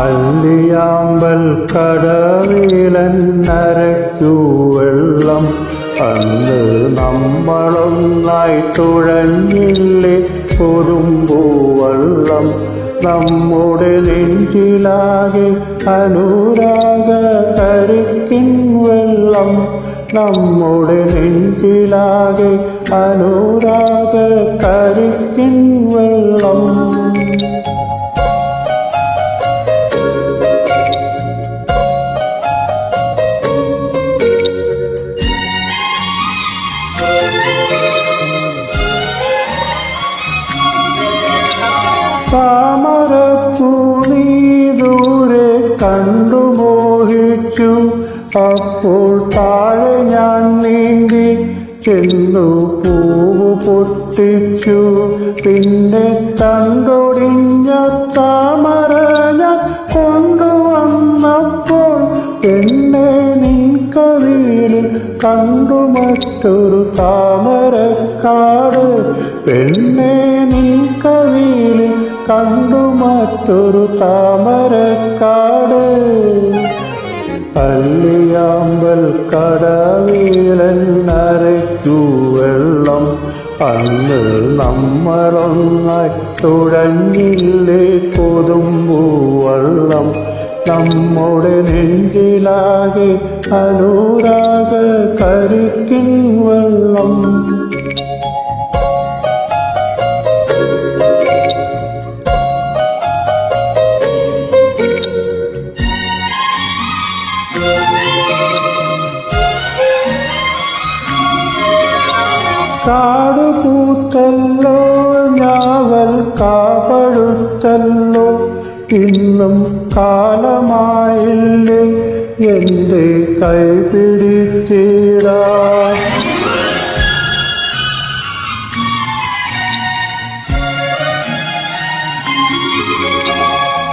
അല്ലിയാമ്പൽ കടവിലന്നരയ്ക്കു വെള്ളം അന്ന് നമ്മളൊന്നായി തുഴഞ്ഞില്ലേ കൊതുമ്പൂവെള്ളം നമ്മുടെ നെഞ്ചിലാകെ അനുരാഗ കരിക്കിൻ വെള്ളം നമ്മുടെ നെഞ്ചിലാകെ അനുരാഗ കരിക്കിൻ വെള്ളം താമരപ്പൂ നീ ദൂരെ കണ്ടു മോഹിച്ചു അപ്പോൾ താഴെ ഞാൻ നീന്തി ചെന്നു പൂവ് പൊട്ടിച്ചു പിന്നെ തണ്ടൊടിഞ്ഞ താമര ഞാൻ കൊണ്ടുവന്നപ്പോൾ എന്നെ നിൻ കവിളിൽ കണ്ടു മറ്റൊരു താമരക്കാട് പെണ്ണെ നിൻ കവിളിൽ കണ്ടു മറ്റൊരു താമരക്കാട് അല്ലിയാമ്പൽ കടവിലന്നരയ്ക്കു വെള്ളം അന്ന് നമ്മളൊന്നായി തുഴഞ്ഞില്ലേ കൊതുമ്പൂവെള്ളം നമ്മുടെ നെഞ്ചിലാകെ അനുരാഗ കരിക്കിൻ വെള്ളം കാടു പൂത്തല്ലോ ഞാവൽ കാപഴുത്തല്ലോ ഇന്നും കാലമായില്ലേ എൻ്റെ കൈ പിടിച്ചിടാ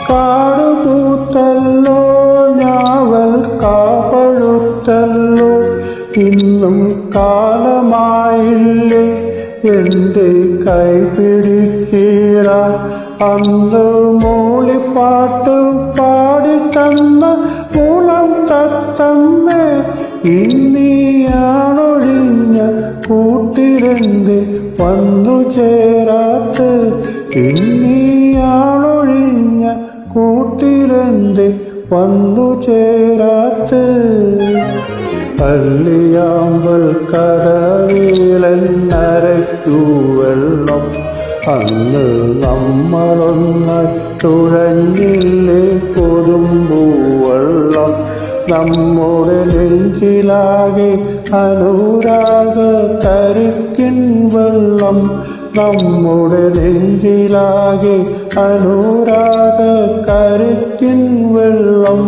കാടു പൂത്തല്ലോ ഞാവൽ കാപഴുത്തല്ലോ ഇന്നും കാലമായില്ലേ എൻ്റെ കൈ പിടിച്ചിടാൻ അന്ന് മൂളിപ്പാട്ട് പാടിത്തന്ന മുളം തത്തമ്മേ ഇന്നിയാണൊഴിഞ്ഞ കൂട്ടിലെന്ത് വന്നു ചേരാത്ത് ഇന്നിയാണൊഴിഞ്ഞ കൂട്ടിലെന്ത് വന്നു ചേരാത്ത് അല്ലിയാമ്പൽ കടവിലന്നരയ്ക്കു വെള്ളം അന്ന് നമ്മളൊന്നായി തുഴഞ്ഞില്ലേ കൊതുമ്പൂവെള്ളം നമ്മുടെ നെഞ്ചിലാകെ അനുരാഗ കരിക്കിൻ വെള്ളം നമ്മുടെ നെഞ്ചിലാകെ അനുരാഗ കരിക്കിൻ വെള്ളം